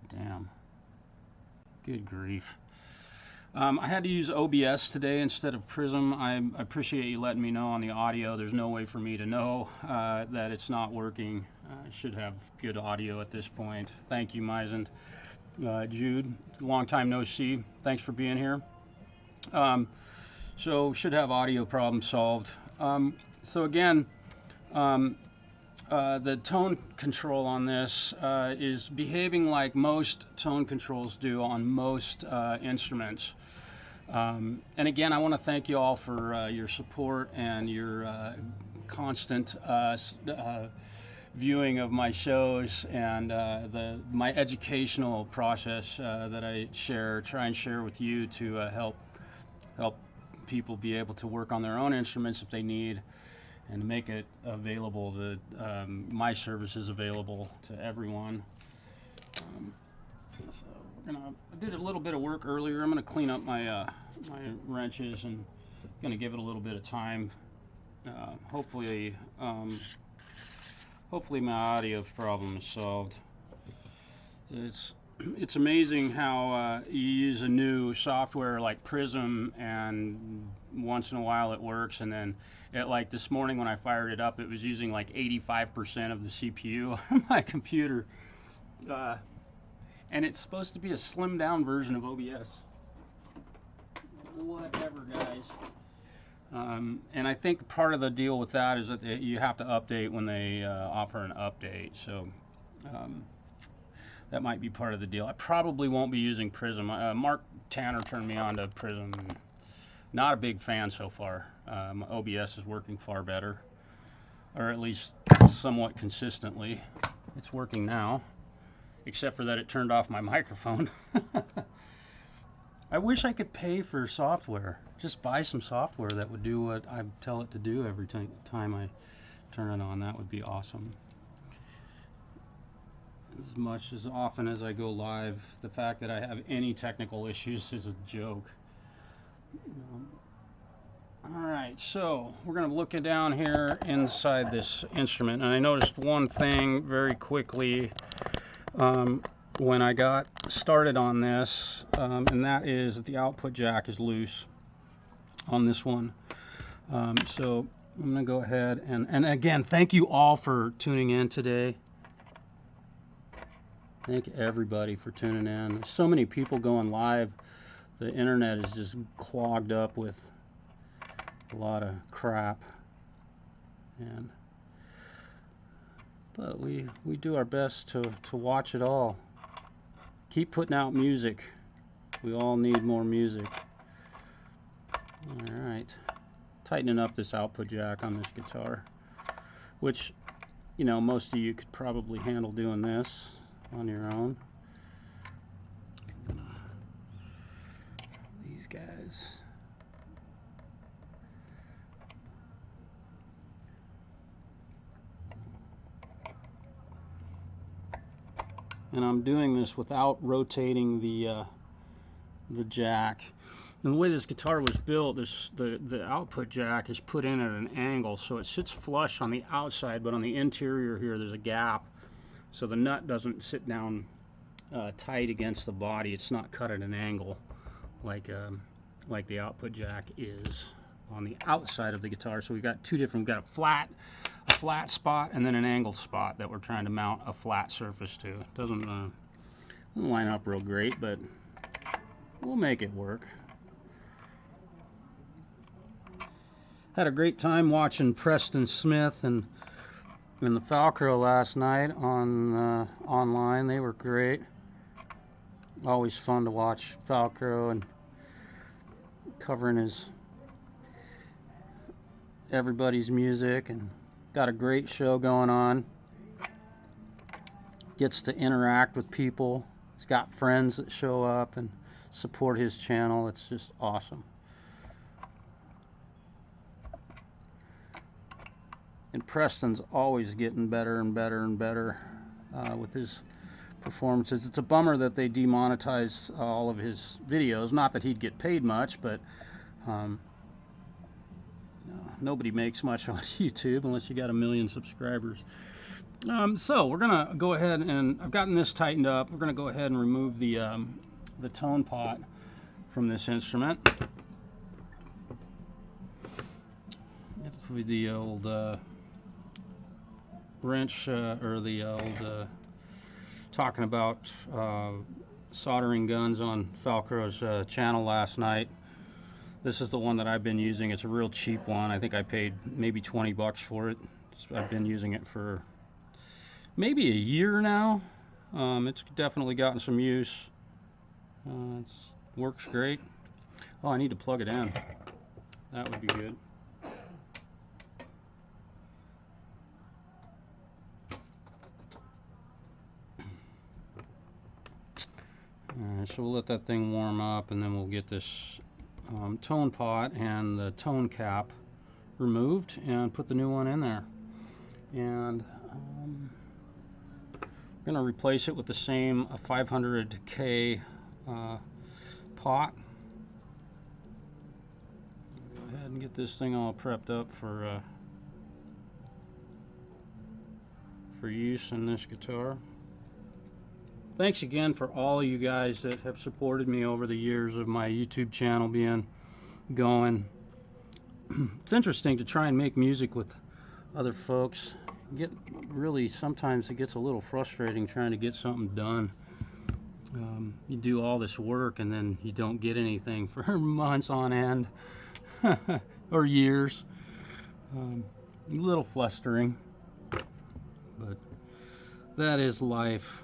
Damn. Good grief. I had to use OBS today instead of Prism. I appreciate you letting me know on the audio. There's no way for me to know that it's not working. I should have good audio at this point. Thank you, Misen. Jude, long time no see. Thanks for being here. So should have audio problem solved. So again, the tone control on this is behaving like most tone controls do on most instruments. And again, I want to thank you all for your support and your constant viewing of my shows and my educational process that I try and share with you to help people be able to work on their own instruments if they need, and to make it available, my services available to everyone. So I did a little bit of work earlier. I'm gonna clean up my my wrenches and gonna give it a little bit of time. Hopefully my audio problem is solved. It's amazing how you use a new software like Prism and once in a while it works, and then like this morning when I fired it up, it was using like 85% of the CPU on my computer. And it's supposed to be a slimmed down version of OBS. Whatever, guys. And I think part of the deal with that is that you have to update when they offer an update. So that might be part of the deal. I probably won't be using Prism. Mark Tanner turned me on to Prism. Not a big fan so far. OBS is working far better, or at least somewhat consistently. It's working now, except for that it turned off my microphone. I wish I could pay for software. Just buy some software that would do what I tell it to do every time I turn it on. That would be awesome. As often as I go live, the fact that I have any technical issues is a joke. Alright, so we're going to look down here inside this instrument, and I noticed one thing very quickly when I got started on this, and that is that the output jack is loose on this one. So I'm going to go ahead and again, thank you all for tuning in today. Thank everybody for tuning in. There's so many people going live. The internet is just clogged up with a lot of crap, but we do our best to watch it all. Keep putting out music. We all need more music. All right, tightening up this output jack on this guitar, which, you know, most of you could probably handle doing this on your own. These guys. And I'm doing this without rotating the jack. And the way this guitar was built, the output jack is put in at an angle, so it sits flush on the outside, but on the interior here there's a gap, so the nut doesn't sit down tight against the body. It's not cut at an angle like the output jack is on the outside of the guitar. So we've got two different. We've got a flat spot and then an angled spot that we're trying to mount a flat surface to. It doesn't line up real great, but we'll make it work. Had a great time watching Preston Smith and the Falcro last night on online. They were great. Always fun to watch Falcro and covering everybody's music, and got a great show going on. Gets to interact with people. He's got friends that show up and support his channel. It's just awesome. And Preston's always getting better and better and better with his performances. It's a bummer that they demonetize all of his videos. Not that he'd get paid much, but nobody makes much on YouTube unless you got 1 million subscribers. So we're gonna go ahead and I've gotten this tightened up. We're gonna go ahead and remove the tone pot from this instrument. With the old wrench or the old talking about soldering guns on Falcro's channel last night. This is the one that I've been using. It's a real cheap one. I think I paid maybe 20 bucks for it. I've been using it for maybe a year now. It's definitely gotten some use. It works great. Oh, I need to plug it in. That would be good. Alright, so we'll let that thing warm up, and then we'll get this tone pot and the tone cap removed and put the new one in there. And we're going to replace it with the same 500K pot. Go ahead and get this thing all prepped up for use in this guitar. Thanks again for all of you guys that have supported me over the years of my YouTube channel being going. It's interesting to try and make music with other folks. Sometimes it gets a little frustrating trying to get something done. You do all this work and then you don't get anything for months on end or years. A little flustering, but that is life.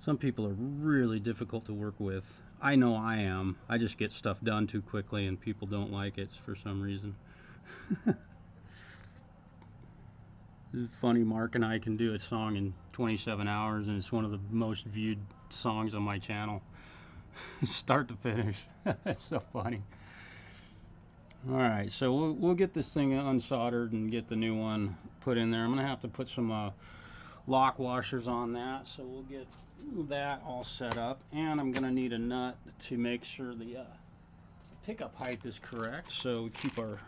Some people are really difficult to work with. I know I am. I just get stuff done too quickly and people don't like it for some reason. It's funny, Mark and I can do a song in 27 hours and it's one of the most viewed songs on my channel. Start to finish. That's so funny. Alright, so we'll get this thing unsoldered and get the new one put in there. I'm going to have to put some lock washers on that, so we'll get that all set up, and I'm going to need a nut to make sure the pickup height is correct, so we keep our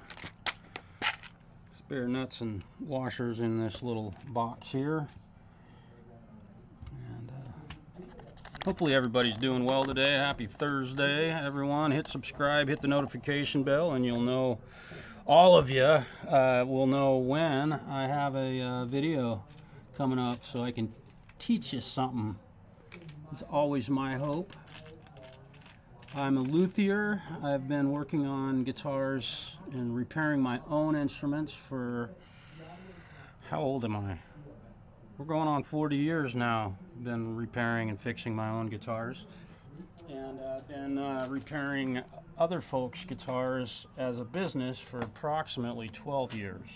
spare nuts and washers in this little box here. And hopefully everybody's doing well today. Happy Thursday, everyone. Hit subscribe, hit the notification bell, and you'll know, all of you will know when I have a video coming up so I can teach you something. It's always my hope. I'm a luthier. I've been working on guitars and repairing my own instruments for, how old am I? We're going on 40 years now. Been repairing and fixing my own guitars. And I've been repairing other folks' guitars as a business for approximately 12 years.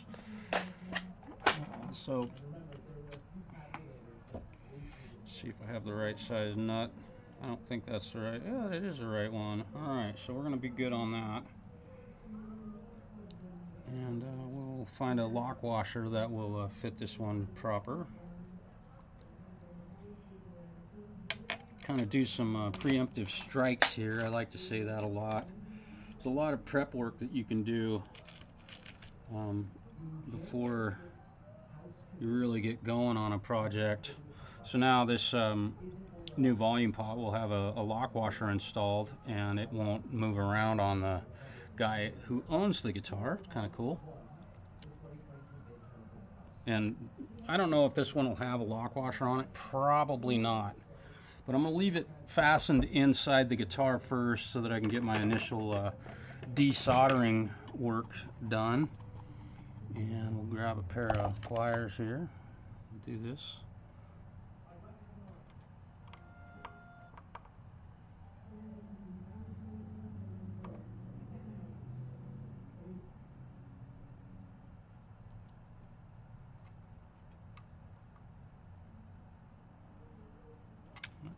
So see if I have the right size nut. I don't think that's the right. Yeah, it is the right one. Alright, so we're going to be good on that. And we'll find a lock washer that will fit this one proper. Kind of do some preemptive strikes here. I like to say that a lot. There's a lot of prep work that you can do before you really get going on a project. So now this new volume pot will have a lock washer installed, and it won't move around on the guy who owns the guitar. It's kind of cool. And I don't know if this one will have a lock washer on it. Probably not. But I'm going to leave it fastened inside the guitar first so that I can get my initial desoldering work done. And we'll grab a pair of pliers here and do this.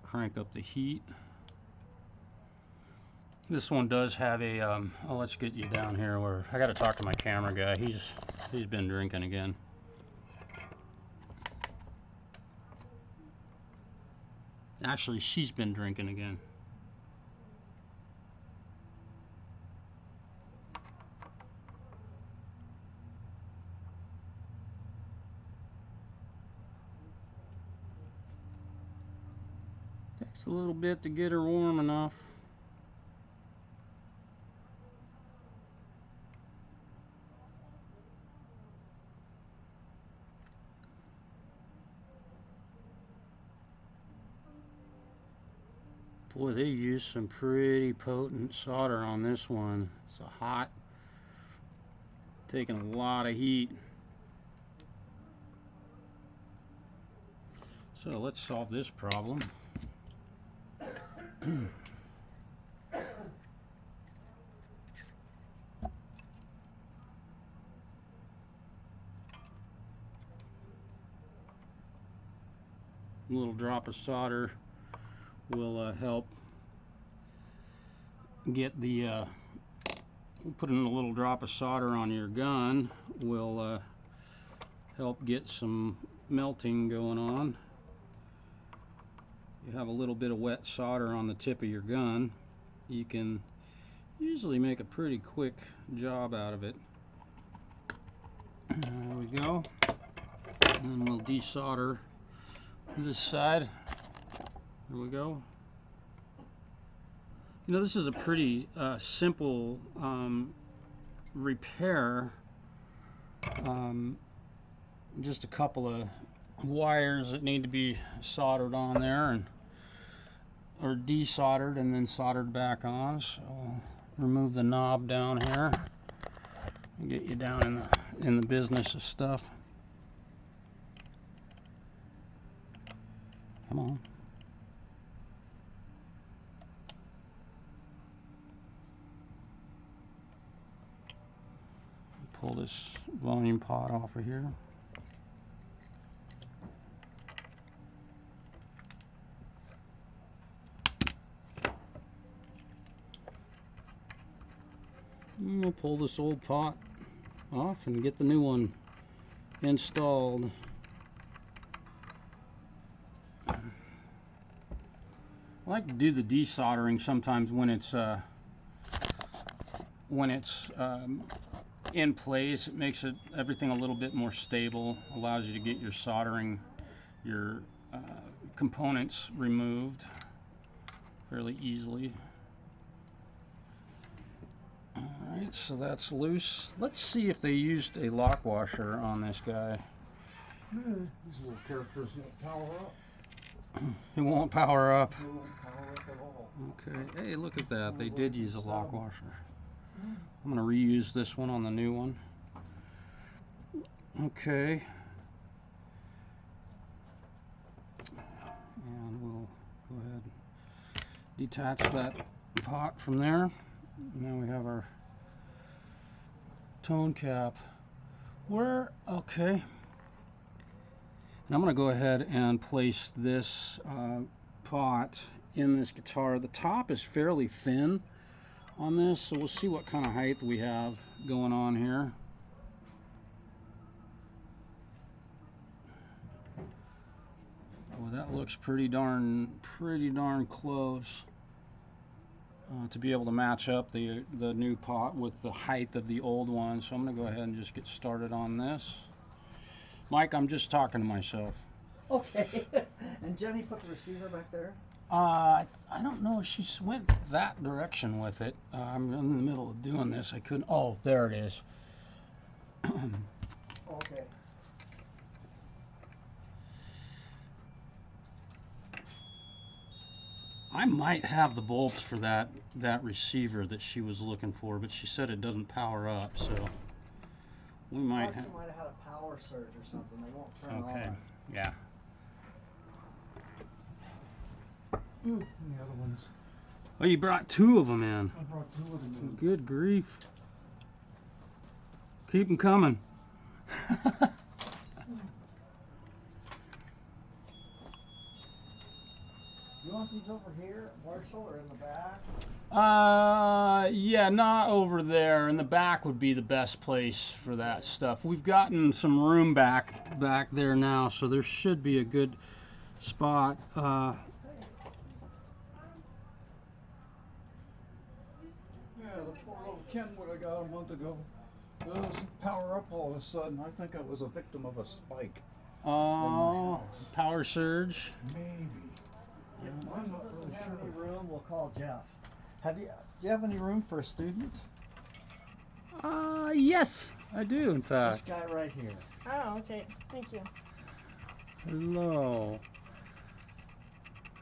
Crank up the heat. This one does have a oh, let's get you down here where I got to talk to my camera guy. He's been drinking again. Actually, she's been drinking again. Just a little bit to get her warm enough. Boy, they used some pretty potent solder on this one. It's a hot, taking a lot of heat. So let's solve this problem. A little drop of solder will help get the putting a little drop of solder on your gun will help get some melting going on. You have a little bit of wet solder on the tip of your gun, you can usually make a pretty quick job out of it. There we go. And then we'll desolder this side. There we go. You know, this is a pretty simple repair. Just a couple of wires that need to be soldered on there or desoldered and then soldered back on. So remove the knob down here and get you down in the business of stuff. Come on. Pull this volume pot off of here. And we'll pull this old pot off and get the new one installed. I like to do the desoldering sometimes when it's in place. It makes everything a little bit more stable, allows you to get your soldering, your components removed fairly easily. Alright, so that's loose. Let's see if they used a lock washer on this guy. These little characters won't power up. It won't power up. They won't power up at all. Okay, hey, look at that. They did use a lock washer. I'm going to reuse this one on the new one. Okay. And we'll go ahead and detach that pot from there. Now we have our tone cap. Okay. And I'm going to go ahead and place this pot in this guitar. The top is fairly thin on this, so we'll see what kind of height we have going on here. Boy, that looks pretty darn close to be able to match up the new pot with the height of the old one. So I'm going to go ahead and just get started on this. Mike, I'm just talking to myself. Okay. And Jenny put the receiver back there? I don't know if she went that direction with it. I'm in the middle of doing this. I couldn't. Oh, there it is. Okay. I might have the bolts for that receiver that she was looking for, but she said it doesn't power up, so we might have. She might have had a power surge or something. They won't turn Okay. on. Yeah. And the other ones. Oh, you brought two of them in. I brought two of them in. Good grief. Keep them coming. You want these over here, Marshall, or in the back? Yeah, not over there. In the back would be the best place for that stuff. We've gotten some room back there now, so there should be a good spot. Yeah, the poor little Kenwood I got a month ago. It doesn't power up all of a sudden. I think I was a victim of a spike. Oh, power surge. Maybe. I'm not really Doesn't have any sure. room, we'll call Jeff. Do you have any room for a student? Yes, I do, in This fact. guy right here. Oh, okay. Thank you. Hello.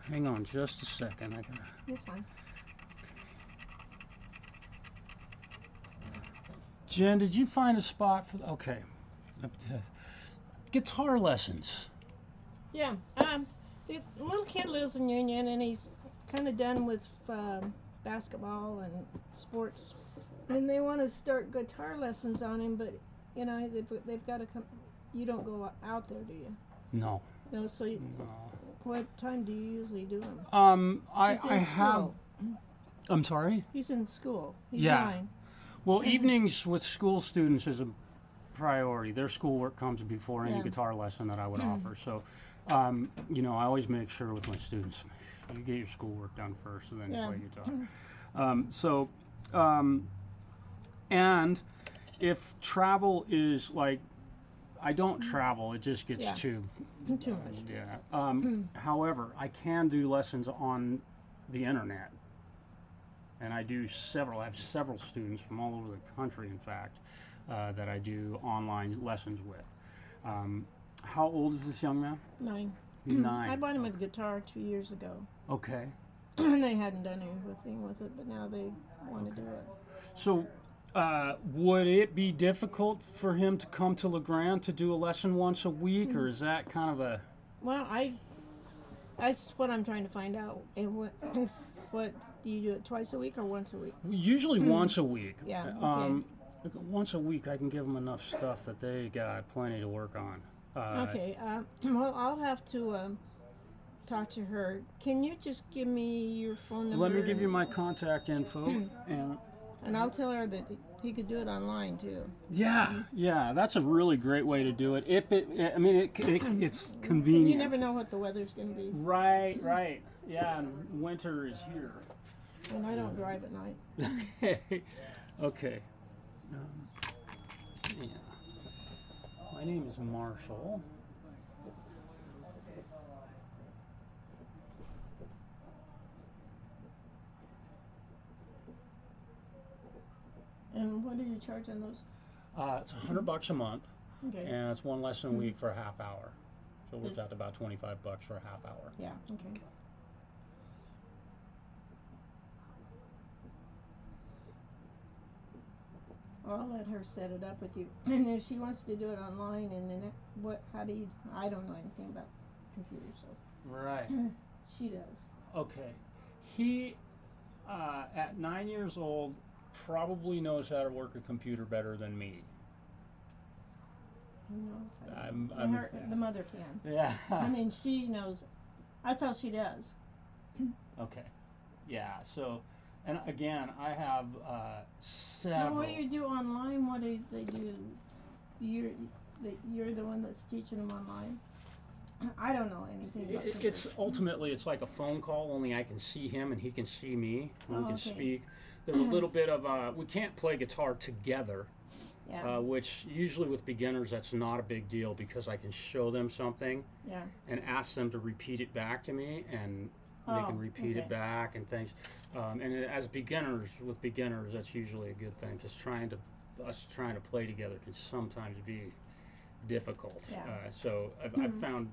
Hang on just a second. I gotta... You're fine. Jen, did you find a spot for... Okay. Guitar lessons. Yeah. The little kid lives in Union, and he's kind of done with basketball and sports, and they want to start guitar lessons on him, but you know they've got to come. You don't go out there, do you? No. No. So No. what time do you usually do them? He's in I have... school. I'm sorry? He's in school. He's Yeah. 9. Well, evenings with school students is a priority. Their schoolwork comes before any Yeah. guitar lesson that I would offer. So, you know, I always make sure with my students, you get your schoolwork done first and then Yeah. you play guitar. And if travel is like, I don't travel, it just gets Yeah. too, Too much. yeah. However, I can do lessons on the internet. And I have several students from all over the country, in fact, that I do online lessons with. How old is this young man? 9. He's 9. I bought him a guitar 2 years ago. Okay. And they hadn't done anything with it, but now they want to do it. So, would it be difficult for him to come to LeGrand to do a lesson once a week, or is that kind of a... Well, that's what I'm trying to find out. What do you do it twice a week or once a week? Usually once a week. Yeah, okay. Once a week, I can give them enough stuff that they got plenty to work on. Okay. Well, I'll have to talk to her. Can you just give me your phone number? Let me give you my contact info, and I'll tell her that he could do it online too. Yeah, that's a really great way to do it. It's convenient. You never know what the weather's going to be. Right. Yeah, and winter is here. And I don't drive at night. Okay. Yeah. My name is Marshall. And what do you charge on those? It's $100 a month, Okay. and it's one lesson a week for a half hour. So it works out to about $25 for a half hour. Yeah. Okay. I'll let her set it up with you. And if she wants to do it online, and then I don't know anything about computers, so Right. she does. Okay. He, at 9 years old, probably knows how to work a computer better than me. Who knows how to I'm the mother can. Yeah. I mean, she knows. That's all she does. Okay. Yeah. So, and again, I have Now, several. what do you do online? What do they do? You're the one that's teaching them online? I don't know anything about It's computers. ultimately it's like a phone call, only I can see him and he can see me, and we can okay. speak. There's a little bit of we can't play guitar together, Yeah. which usually with beginners that's not a big deal because I can show them something Yeah. and ask them to repeat it back to me, and they Oh, can repeat it okay. back and things. As beginners, with beginners, that's usually a good thing. Just trying to play together can sometimes be difficult. Yeah. So I've found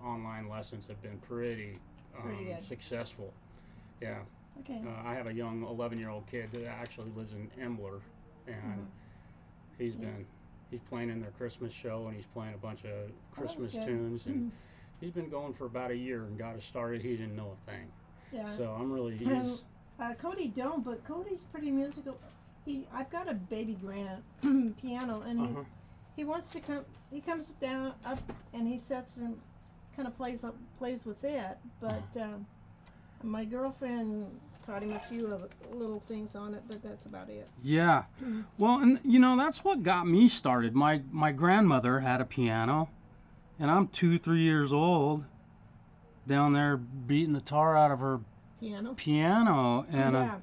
online lessons have been pretty good. successful. Yeah. Okay. I have a young 11-year-old kid that actually lives in Embler, and he's playing in their Christmas show, and he's playing a bunch of Christmas good. tunes, and he's been going for about a year and got us started. He didn't know a thing. Yeah. So I'm really Cody don't, but Cody's pretty musical. I've got a baby grand piano, and he wants to come. He comes down up and he sets and kind of plays with it. But my girlfriend taught him a few of little things on it, but that's about it. Yeah. Well, and you know that's what got me started. My grandmother had a piano, and I'm 2-3 years old, down there beating the tar out of her piano, and Yeah.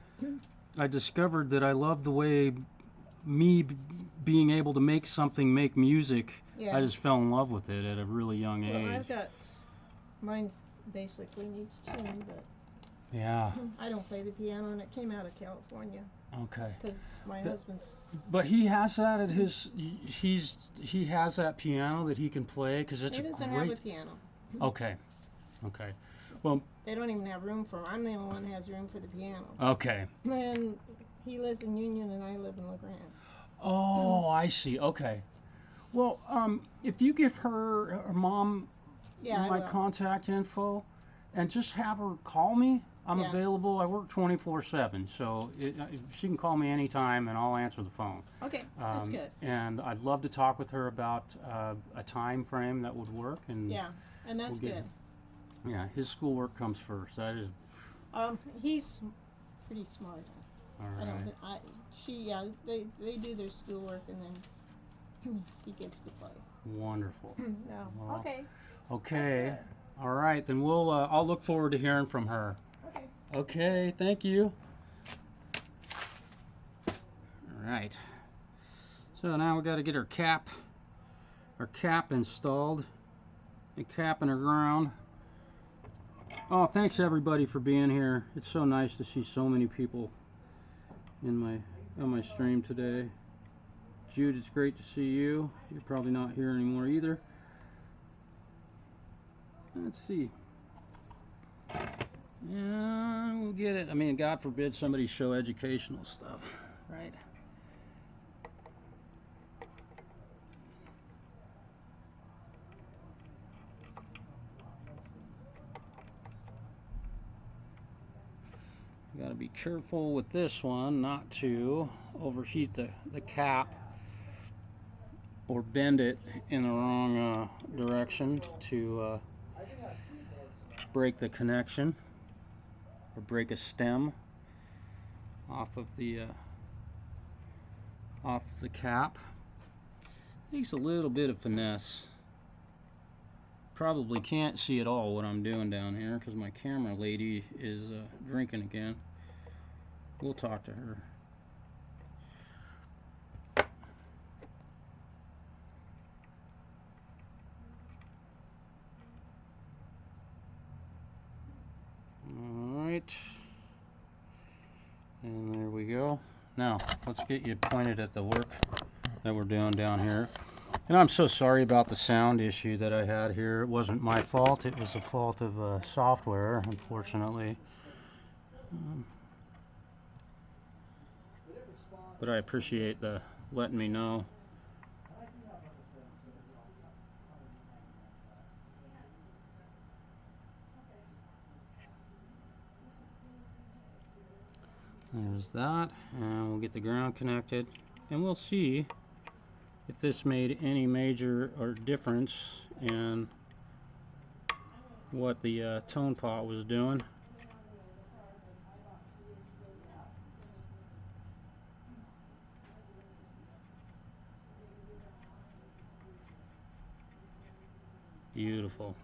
I discovered that I loved the way being able to make something make music. Yeah. I just fell in love with it at a really young age. Well, I've got mine's basically needs tuned, but Yeah. I don't play the piano, and it came out of California Okay. because my husband's. But he has that at his. He has that piano that he can play because it's He a doesn't great. have a piano. Okay. Okay. Well. They don't even have room for him. I'm the only one that has room for the piano. Okay. And he lives in Union, and I live in LeGrand. Oh, I see. Okay. Well, if you give her mom Yeah, I my will. contact info, and just have her call me. I'm Yeah. available. I work 24/7, so she can call me anytime, and I'll answer the phone. Okay, that's good. And I'd love to talk with her about a time frame that would work. And Yeah, and that's we'll get good. yeah, his schoolwork comes first. That is He's pretty smart. all I don't right. think they do their schoolwork, and then he gets to play. Wonderful. No. Well, Okay. Okay. That's All right. Then I'll look forward to hearing from her. Okay. Okay. Thank you. All right. So now we got to get our cap installed. A cap in the ground. Oh, thanks everybody for being here. It's so nice to see so many people on my stream today. Jude, it's great to see you. You're probably not here anymore either. Let's see. Yeah, we'll get it. I mean, God forbid somebody show educational stuff, right? Got to be careful with this one not to overheat the cap or bend it in the wrong direction to break the connection or break a stem off of the cap. Takes a little bit of finesse. Probably can't see at all what I'm doing down here because my camera lady is drinking again. We'll talk to her. Alright. And there we go. Now, let's get you pointed at the work that we're doing down here. And I'm so sorry about the sound issue that I had here. It wasn't my fault. It was the fault of software, unfortunately. But I appreciate the letting me know. There's that, and we'll get the ground connected, and we'll see if this made any major or difference in what the tone pot was doing. Beautiful.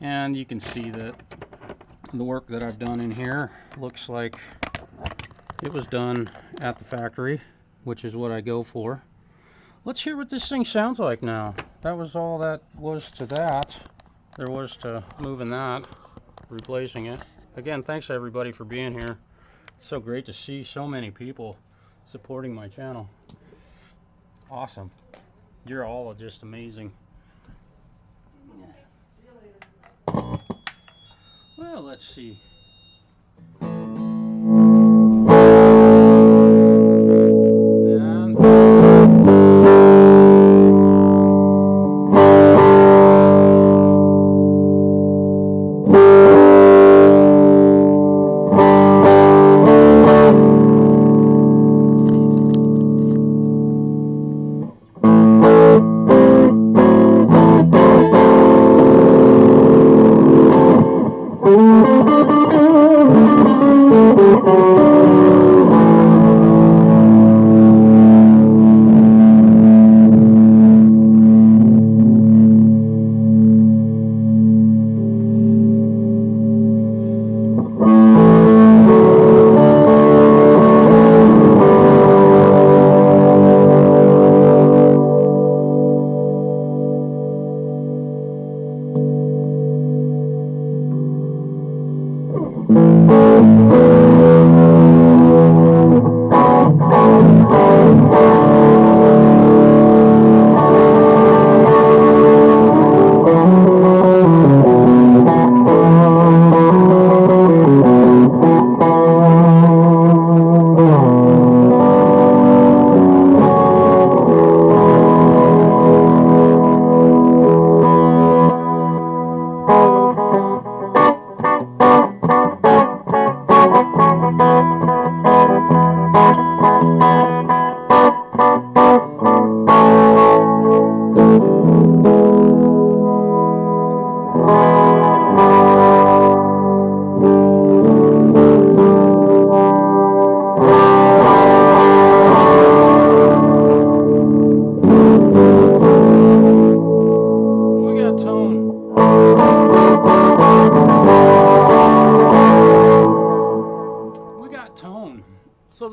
And you can see that the work that I've done in here looks like it was done at the factory, which is what I go for. Let's hear what this thing sounds like now. That was all that was to that. There was to moving that, replacing it. Again, thanks everybody for being here. It's so great to see so many people supporting my channel. Awesome. You're all just amazing. Well, let's see.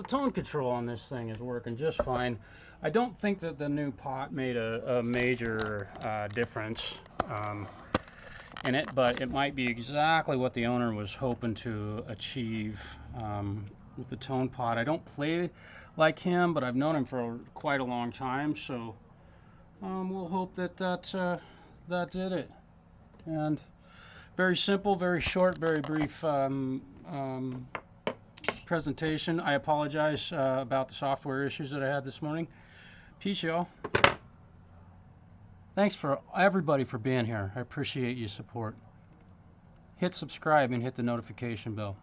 the tone control on this thing is working just fine. I don't think that the new pot made a major difference in it, but it might be exactly what the owner was hoping to achieve with the tone pot. I don't play like him, but I've known him for quite a long time, so we'll hope that that did it. And very simple, very short, very brief presentation. I apologize about the software issues that I had this morning. Peace, y'all. Thanks for everybody for being here. I appreciate your support. Hit subscribe and hit the notification bell.